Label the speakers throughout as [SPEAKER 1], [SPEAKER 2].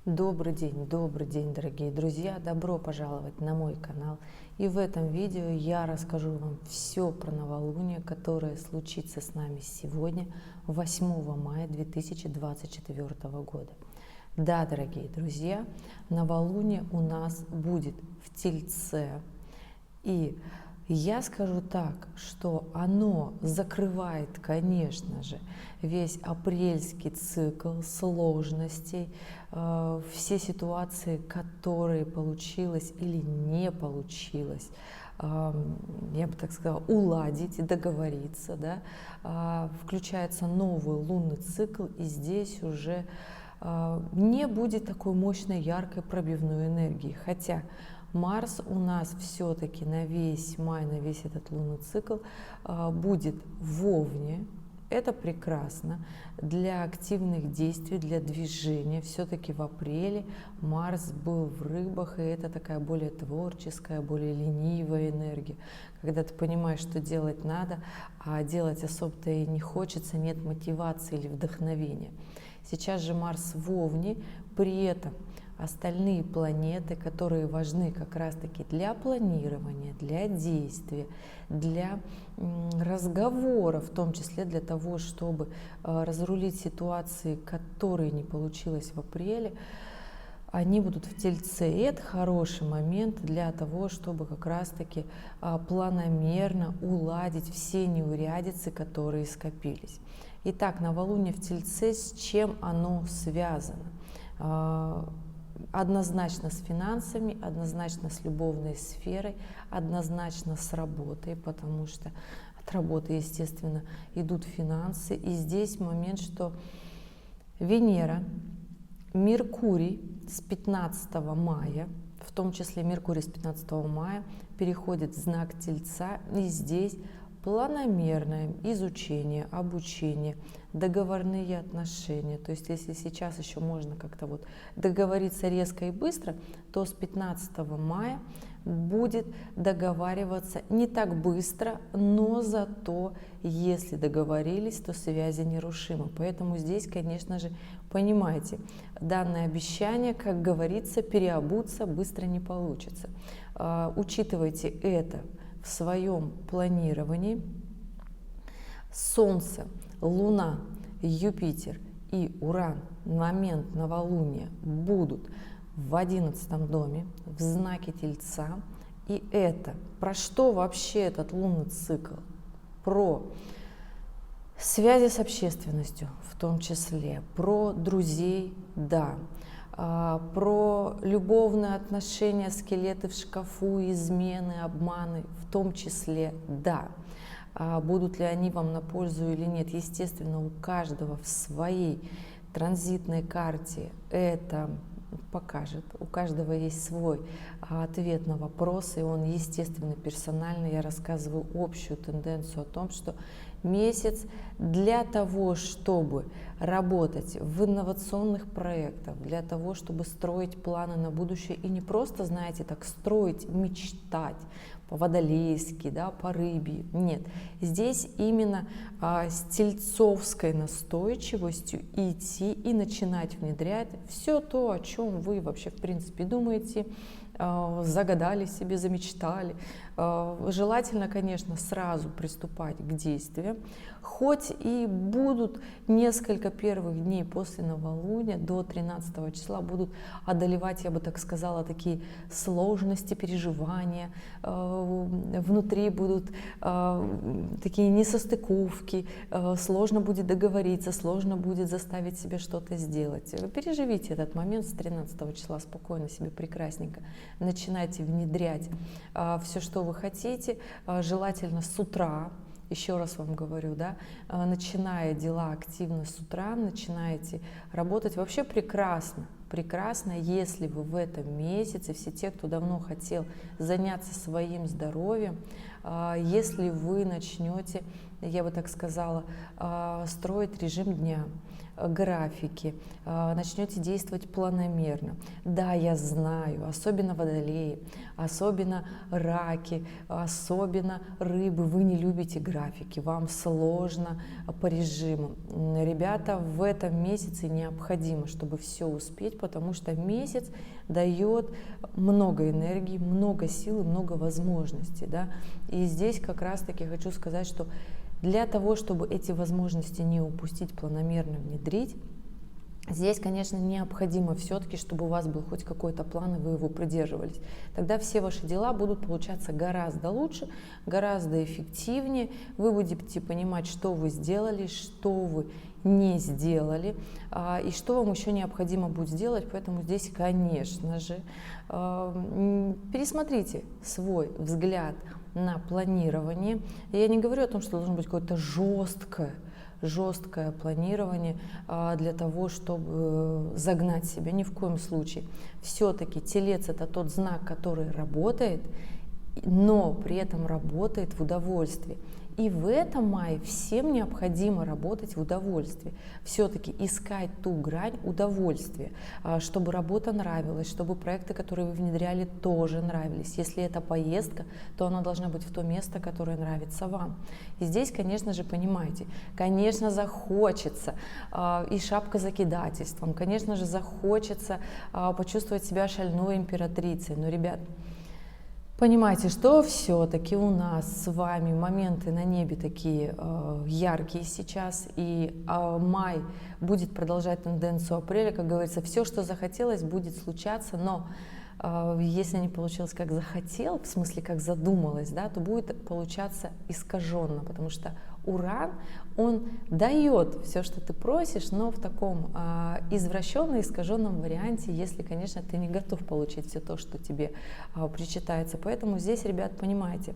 [SPEAKER 1] Добрый день, дорогие друзья! Добро пожаловать на мой канал. И в этом видео я расскажу вам все про новолуние, которое случится с нами сегодня, 8 мая 2024 года. Да, дорогие друзья, новолуние у нас будет в Тельце. И я скажу так, что оно закрывает, конечно же, весь апрельский цикл сложностей, все ситуации, которые получилось или не получилось, я бы так сказала, уладить, договориться, да, включается новый лунный цикл, и здесь уже не будет такой мощной, яркой пробивной энергии, хотя Марс у нас все-таки на весь май, на весь этот лунный цикл будет в Овне. Это прекрасно для активных действий, для движения. Все-таки в апреле Марс был в Рыбах, и это такая более творческая, более ленивая энергия, когда ты понимаешь, что делать надо, а делать особо-то и не хочется, нет мотивации или вдохновения. Сейчас же Марс в Овне, при этом остальные планеты, которые важны как раз-таки для планирования, для действия, для разговора, в том числе для того, чтобы разрулить ситуации, которые не получилось в апреле, они будут в Тельце. И это хороший момент для того, чтобы как раз-таки планомерно уладить все неурядицы, которые скопились. Итак, новолуние в Тельце, с чем оно связано? Однозначно с финансами, однозначно с любовной сферой, однозначно с работой, потому что от работы, естественно, идут финансы. И здесь момент, что Венера, Меркурий с 15 мая, в том числе Меркурий с 15 мая, переходит в знак Тельца, и здесь планомерное изучение, обучение, договорные отношения. То есть если сейчас еще можно как-то вот договориться резко и быстро, то с 15 мая будет договариваться не так быстро, но зато если договорились, то связи нерушимы. Поэтому здесь, конечно же, понимаете, данное обещание, как говорится, переобуться быстро не получится. Учитывайте это в своем планировании. Солнце, Луна, Юпитер и Уран в момент новолуния будут в 11 доме, в знаке Тельца. И это, про что вообще этот лунный цикл? Про связи с общественностью в том числе, про друзей, да, про любовные отношения, скелеты в шкафу, измены, обманы в том числе, да. Будут ли они вам на пользу или нет, естественно, у каждого в своей транзитной карте это покажет. У каждого есть свой ответ на вопрос, и он, естественно, персональный. Я рассказываю общую тенденцию о том, что месяц для того, чтобы работать в инновационных проектах, для того, чтобы строить планы на будущее и не просто, знаете, так строить, мечтать по-водолейски, да, по рыбьи. Нет, здесь именно с тельцовской настойчивостью идти и начинать внедрять все то, о чем вы вообще, в принципе, думаете, загадали себе, замечтали. Желательно, конечно, сразу приступать к действиям, хоть и будут несколько первых дней после новолуния, до 13 числа будут одолевать, я бы так сказала, такие сложности, переживания, внутри будут такие несостыковки, сложно будет договориться, сложно будет заставить себя что-то сделать. Переживите этот момент с 13 числа спокойно себе, прекрасненько. Начинайте внедрять все, что вы хотите, желательно с утра. Еще раз вам говорю, да, начиная дела активно с утра, начинаете работать. Вообще прекрасно, прекрасно, если вы в этом месяце, все те, кто давно хотел заняться своим здоровьем, если вы начнете, я бы так сказала, строить режим дня, графики, начнете действовать планомерно. Да, я знаю, особенно водолеи, особенно раки, особенно рыбы, вы не любите графики, вам сложно по режиму. Ребята, в этом месяце необходимо, чтобы все успеть, потому что месяц дает много энергии, много сил и много возможностей. Да? И здесь как раз-таки хочу сказать, что для того, чтобы эти возможности не упустить, планомерно внедрить, здесь, конечно, необходимо все-таки, чтобы у вас был хоть какой-то план, и вы его придерживались. Тогда все ваши дела будут получаться гораздо лучше, гораздо эффективнее. Вы будете понимать, что вы сделали, что вы не сделали, и что вам еще необходимо будет сделать. Поэтому здесь, конечно же, пересмотрите свой взгляд на планирование. Я не говорю о том, что должно быть какое-то жесткое планирование для того, чтобы загнать себя, ни в коем случае. Все-таки Телец — это тот знак, который работает, но при этом работает в удовольствии. И в этом мае всем необходимо работать в удовольствии. Все-таки искать ту грань удовольствия, чтобы работа нравилась, чтобы проекты, которые вы внедряли, тоже нравились. Если это поездка, то она должна быть в то место, которое нравится вам. И здесь, конечно же, понимаете, конечно, захочется и шапка закидательством, конечно же, захочется почувствовать себя шальной императрицей. Но, ребят, понимаете, что все-таки у нас с вами моменты на небе такие яркие сейчас, и май будет продолжать тенденцию апреля, как говорится, все, что захотелось, будет случаться, но если не получилось как захотел, в смысле как задумалось, да, то будет получаться искаженно, потому что Уран, он дает все, что ты просишь, но в таком извращенном, искаженном варианте, если, конечно, ты не готов получить все то, что тебе причитается. Поэтому здесь, ребят, понимаете,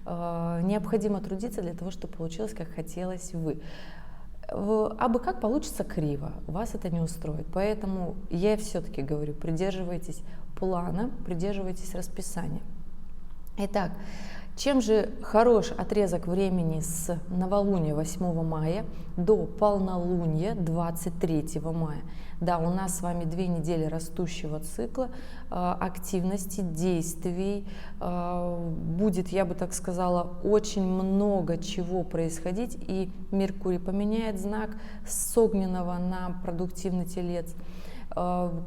[SPEAKER 1] необходимо трудиться для того, чтобы получилось, как хотелось вы. Абы как получится криво, вас это не устроит. Поэтому я все-таки говорю, придерживайтесь плана, придерживайтесь расписания. Итак, чем же хорош отрезок времени с новолуния 8 мая до полнолуния 23 мая? Да, у нас с вами 2 недели растущего цикла, активности, действий. Будет, я бы так сказала, очень много чего происходить. И Меркурий поменяет знак с огненного на продуктивный Телец.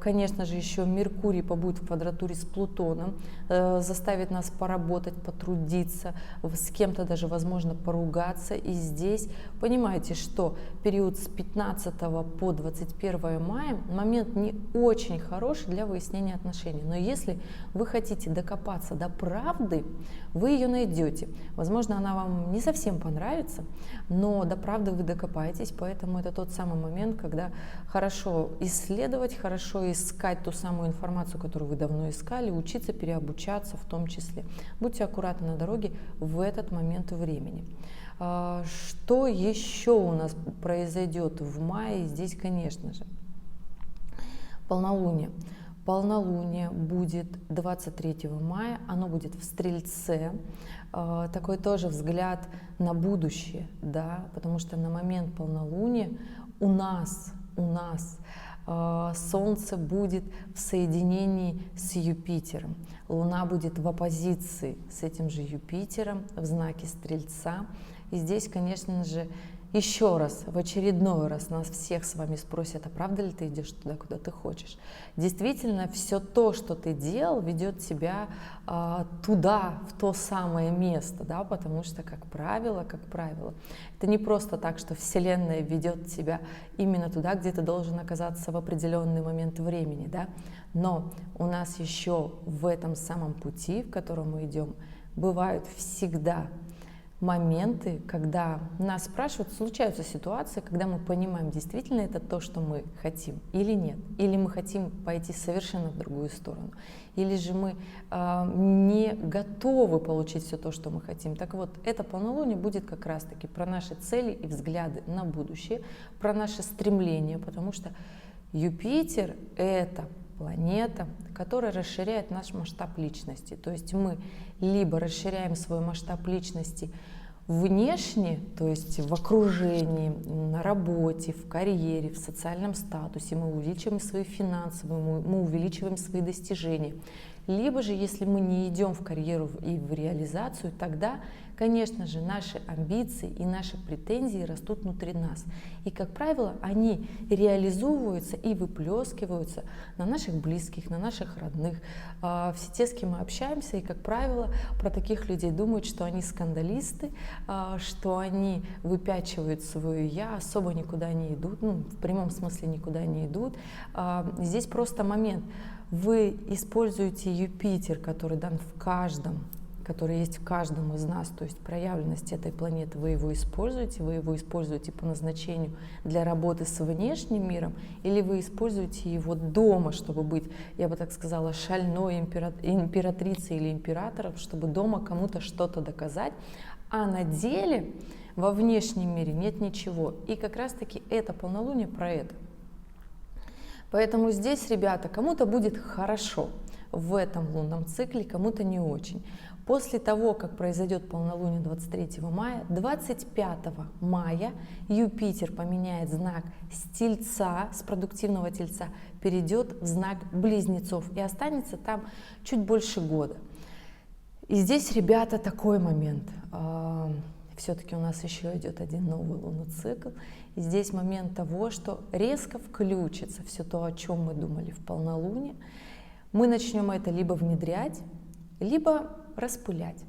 [SPEAKER 1] Конечно же, еще Меркурий побудет в квадратуре с Плутоном, заставит нас поработать, потрудиться, с кем-то даже, возможно, поругаться. И здесь понимаете, что период с 15 по 21 мая момент не очень хороший для выяснения отношений. Но если вы хотите докопаться до правды, вы ее найдете. Возможно, она вам не совсем понравится, но до правды вы докопаетесь. Поэтому это тот самый момент, когда хорошо исследовать, хорошо искать ту самую информацию, которую вы давно искали, учиться, переобучаться в том числе. Будьте аккуратны на дороге в этот момент времени. Что еще у нас произойдет в мае? Здесь, конечно же, полнолуние. Полнолуние будет 23 мая, оно будет в Стрельце. Такой тоже взгляд на будущее, да, потому что на момент полнолуния у нас Солнце будет в соединении с Юпитером, Луна будет в оппозиции с этим же Юпитером в знаке Стрельца. И здесь, конечно же, еще раз, в очередной раз нас всех с вами спросят, а правда ли ты идешь туда, куда ты хочешь? Действительно, все то, что ты делал, ведет тебя туда, в то самое место, да, потому что, как правило, это не просто так, что Вселенная ведет тебя именно туда, где ты должен оказаться в определенный момент времени, да, но у нас еще в этом самом пути, в котором мы идем, бывают всегда моменты, когда нас спрашивают, случаются ситуации, когда мы понимаем, действительно это то, что мы хотим или нет, или мы хотим пойти совершенно в другую сторону, или же мы не готовы получить все то, что мы хотим. Так вот, это полнолуние будет как раз-таки про наши цели и взгляды на будущее, про наши стремления, потому что Юпитер — это планета, которая расширяет наш масштаб личности. То есть мы либо расширяем свой масштаб личности Внешне, то есть в окружении, на работе, в карьере, в социальном статусе мы увеличиваем свои финансовые, мы увеличиваем свои достижения. Либо же, если мы не идем в карьеру и в реализацию, тогда, конечно же, наши амбиции и наши претензии растут внутри нас. И, как правило, они реализовываются и выплескиваются на наших близких, на наших родных. Все те, с кем мы общаемся, и, как правило, про таких людей думают, что они скандалисты, что они выпячивают свое «я», особо никуда не идут, ну, в прямом смысле никуда не идут. Здесь просто момент. Вы используете Юпитер, который дан в каждом, который есть в каждом из нас, то есть проявленность этой планеты, вы его используете по назначению для работы с внешним миром, или вы используете его дома, чтобы быть, я бы так сказала, шальной императрицей или императором, чтобы дома кому-то что-то доказать, а на деле во внешнем мире нет ничего. И как раз-таки это полнолуние про это. Поэтому здесь, ребята, кому-то будет хорошо в этом лунном цикле, кому-то не очень. После того, как произойдет полнолуние 23 мая, 25 мая Юпитер поменяет знак с Тельца, с продуктивного Тельца, перейдет в знак Близнецов и останется там чуть больше года. И здесь, ребята, такой момент. Все-таки у нас еще идет один новый лунный цикл. И здесь момент того, что резко включится все то, о чем мы думали в полнолуние. Мы начнем это либо внедрять, либо распылять.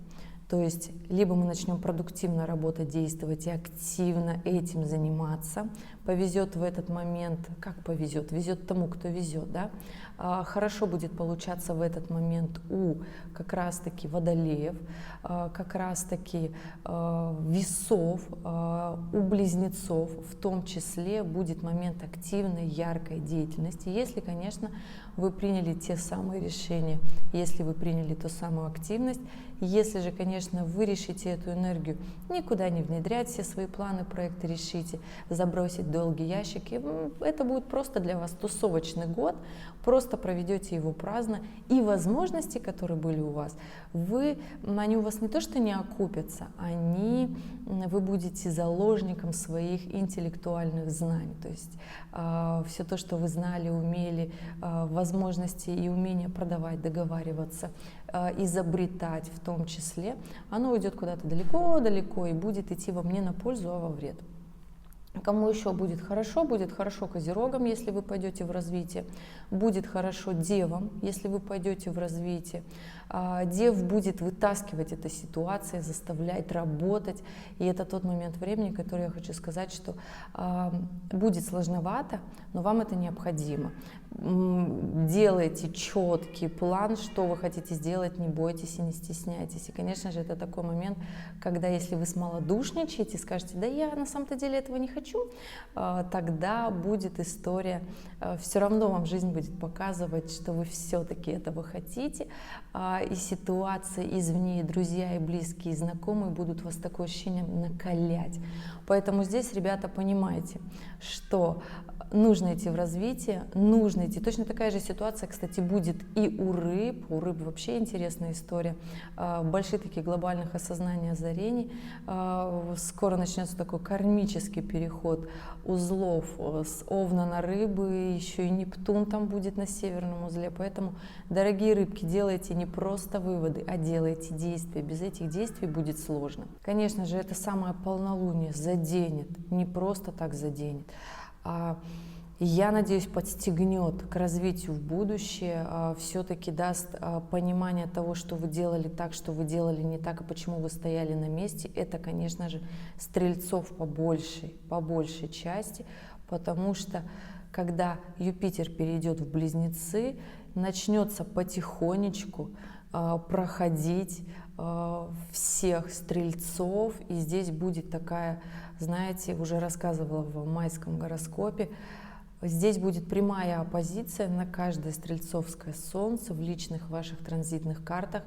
[SPEAKER 1] То есть, либо мы начнем продуктивно работать, действовать и активно этим заниматься. Повезет в этот момент, как повезет? Везет тому, кто везет, да? Хорошо будет получаться в этот момент у как раз-таки водолеев, как раз-таки весов, у близнецов, в том числе будет момент активной, яркой деятельности, если, конечно, вы приняли те самые решения, если вы приняли ту самую активность, если же, конечно, вы решите эту энергию никуда не внедрять, все свои планы, проекты решите забросить в долгий ящик, и это будет просто для вас тусовочный год, просто проведете его праздно, и возможности, которые были у вас, они у вас не то что не окупятся, вы будете заложником своих интеллектуальных знаний, то есть все то, что вы знали, умели, возможности и умения продавать, договариваться, изобретать в том числе, оно уйдет куда-то далеко-далеко и будет идти вам не на пользу, а во вред. Кому еще будет хорошо козерогам, если вы пойдете в развитие, будет хорошо девам, если вы пойдете в развитие. Дев будет вытаскивать эта ситуация, заставлять работать, и это тот момент времени, который я хочу сказать, что будет сложновато, но вам это необходимо. Делайте четкий план, что вы хотите сделать, не бойтесь и не стесняйтесь. И, конечно же, это такой момент, когда если вы смолодушничаете, скажете, да я на самом-то деле этого не хочу, тогда будет история, все равно вам жизнь будет показывать, что вы все-таки этого хотите, и ситуации извне, и друзья, и близкие, и знакомые будут вас такое ощущение накалять. Поэтому здесь, ребята, понимайте, что нужно идти в развитие, нужно идти. Точно такая же ситуация, кстати, будет и у рыб. У рыб вообще интересная история. Большие такие глобальных осознаний, озарений. Скоро начнется такой кармический переход узлов с Овна на рыбы, еще и Нептун там будет на северном узле. Поэтому, дорогие рыбки, делайте не просто выводы, а делайте действия. Без этих действий будет сложно. Конечно же, это самое полнолуние заденет, не просто так заденет, я надеюсь, подстегнет к развитию в будущее, все-таки даст понимание того, что вы делали так, что вы делали не так, и почему вы стояли на месте. Это, конечно же, стрельцов по большей части, потому что когда Юпитер перейдет в Близнецы, начнется потихонечку проходить всех стрельцов, и здесь будет такая, знаете, уже рассказывала в майском гороскопе, здесь будет прямая оппозиция на каждое стрельцовское солнце в личных ваших транзитных картах,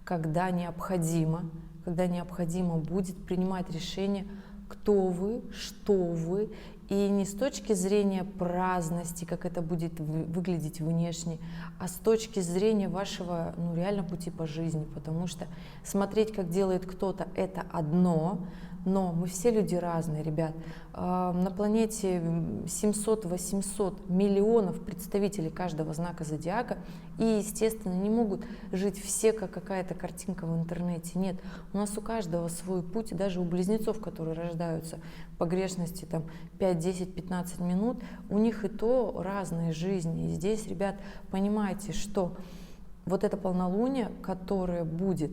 [SPEAKER 1] когда необходимо будет принимать решение, кто вы, что вы, И не с точки зрения праздности, как это будет выглядеть внешне, а с точки зрения вашего, ну, реально пути по жизни. Потому что смотреть, как делает кто-то, это одно, но мы все люди разные, ребят. На планете 700-800 миллионов представителей каждого знака зодиака, и, естественно, не могут жить все, как какая-то картинка в интернете. Нет, у нас у каждого свой путь, и даже у близнецов, которые рождаются в погрешности там 5, 10, 15 минут, у них и то разные жизни. И здесь, ребят, понимаете, что вот это полнолуние, которое будет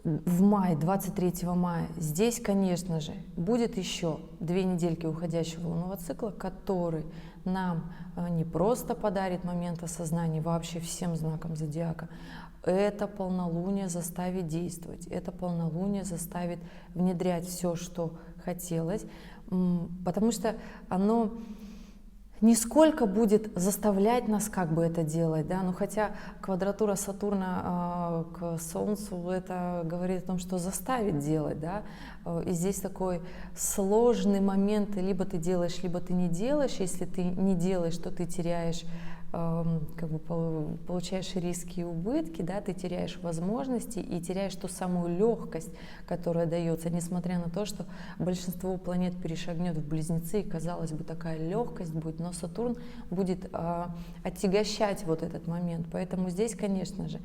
[SPEAKER 1] в мае, 23 мая, здесь, конечно же, будет еще 2 недельки уходящего лунного цикла, который нам не просто подарит момент осознания вообще всем знакам зодиака, это полнолуние заставит действовать, это полнолуние заставит внедрять все, что хотелось, потому что оно нисколько будет заставлять нас как бы это делать, да, ну хотя квадратура Сатурна к Солнцу это говорит о том, что заставит делать, да, и здесь такой сложный момент, либо ты делаешь, либо ты не делаешь, если ты не делаешь, то ты теряешь, как бы получаешь риски и убытки, да, ты теряешь возможности и теряешь ту самую легкость, которая дается, несмотря на то, что большинство планет перешагнет в Близнецы, и, казалось бы, такая легкость будет, но Сатурн будет отягощать вот этот момент. Поэтому здесь, конечно же,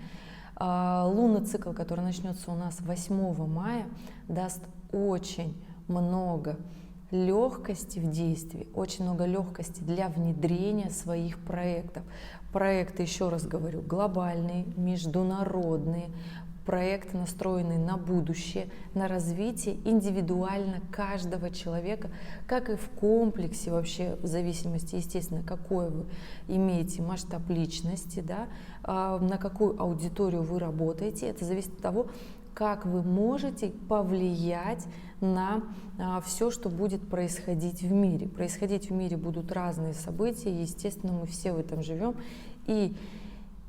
[SPEAKER 1] лунный цикл, который начнется у нас 8 мая, даст очень много легкости в действии, очень много легкости для внедрения своих проектов. Проекты, еще раз говорю, глобальные, международные, проекты, настроенные на будущее, на развитие индивидуально каждого человека, как и в комплексе вообще, в зависимости, естественно, какой вы имеете масштаб личности, да, на какую аудиторию вы работаете. Это зависит от того, как вы можете повлиять на все, что будет происходить в мире. Происходить в мире будут разные события, естественно, мы все в этом живем. И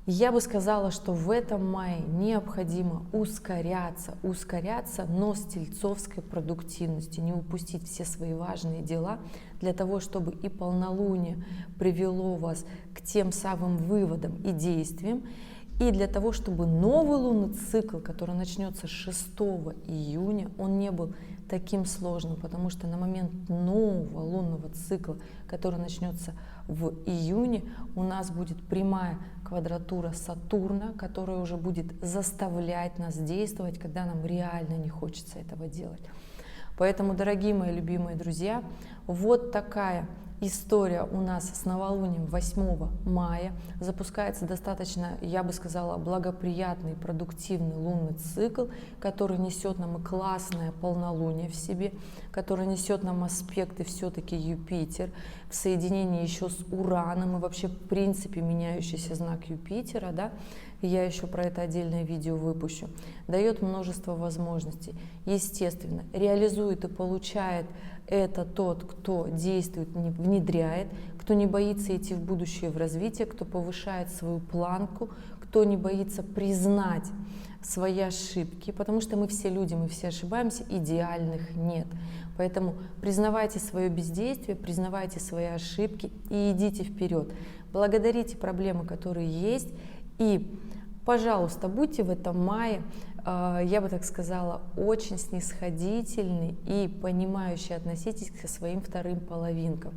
[SPEAKER 1] я бы сказала, что в этом мае необходимо ускоряться, но с тельцовской продуктивностью, не упустить все свои важные дела для того, чтобы и полнолуние привело вас к тем самым выводам и действиям, и для того, чтобы новый лунный цикл, который начнется 6 июня, он не был таким сложным, потому что на момент нового лунного цикла, который начнется в июне, у нас будет прямая квадратура Сатурна, которая уже будет заставлять нас действовать, когда нам реально не хочется этого делать. Поэтому, дорогие мои любимые друзья, вот такая история у нас с новолунием 8 мая. Запускается достаточно, я бы сказала, благоприятный, продуктивный лунный цикл, который несет нам и классное полнолуние в себе, который несет нам аспекты все-таки Юпитер в соединении еще с Ураном и вообще в принципе меняющийся знак Юпитера, да, я еще про это отдельное видео выпущу, дает множество возможностей. Естественно, реализует и получает это тот, кто действует, внедряет, кто не боится идти в будущее, в развитие, кто повышает свою планку, кто не боится признать свои ошибки, потому что мы все люди, мы все ошибаемся, идеальных нет. Поэтому признавайте свое бездействие, признавайте свои ошибки и идите вперед. Благодарите проблемы, которые есть, и, пожалуйста, будьте в этом мае, я бы так сказала, очень снисходительны и понимающе относитесь к своим вторым половинкам.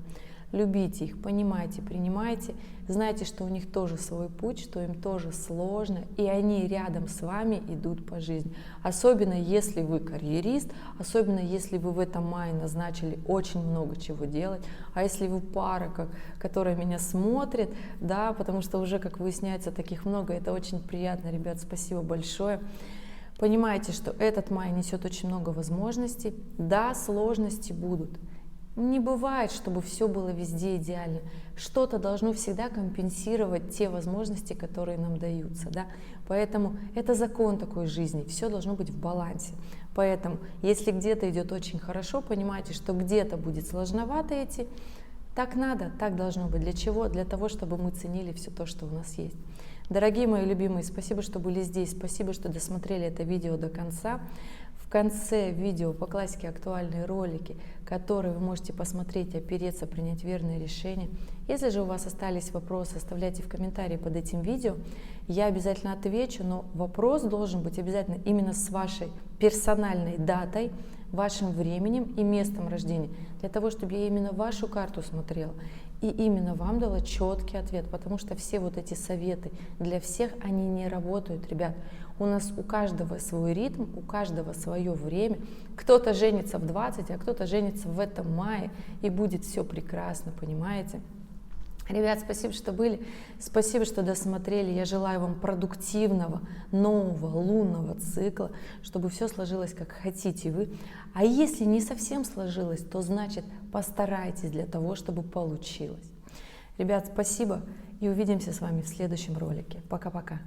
[SPEAKER 1] Любите их, понимайте, принимайте, знайте, что у них тоже свой путь, что им тоже сложно, и они рядом с вами идут по жизни. Особенно если вы карьерист, особенно если вы в этом мае назначили очень много чего делать, а если вы пара, которая меня смотрит, да, потому что уже, как выясняется, таких много, это очень приятно, ребят, спасибо большое. Понимаете, что этот май несет очень много возможностей, да, сложности будут. Не бывает, чтобы все было везде идеально. Что-то должно всегда компенсировать те возможности, которые нам даются. Да? Поэтому это закон такой жизни, все должно быть в балансе. Поэтому, если где-то идет очень хорошо, понимайте, что где-то будет сложновато идти. Так надо, так должно быть. Для чего? Для того, чтобы мы ценили все то, что у нас есть. Дорогие мои любимые, спасибо, что были здесь, спасибо, что досмотрели это видео до конца. В конце видео по классике актуальные ролики, которые вы можете посмотреть, опереться, принять верное решение. Если же у вас остались вопросы, оставляйте в комментарии под этим видео. Я обязательно отвечу, но вопрос должен быть обязательно именно с вашей персональной датой, вашим временем и местом рождения, для того, чтобы я именно вашу карту смотрела и именно вам дала четкий ответ, потому что все вот эти советы для всех, они не работают, ребят. У нас у каждого свой ритм, у каждого свое время. Кто-то женится в 20, а кто-то женится в этом мае, и будет все прекрасно, понимаете? Ребят, спасибо, что были, спасибо, что досмотрели. Я желаю вам продуктивного, нового лунного цикла, чтобы все сложилось, как хотите вы. А если не совсем сложилось, то значит постарайтесь для того, чтобы получилось. Ребят, спасибо и увидимся с вами в следующем ролике. Пока-пока.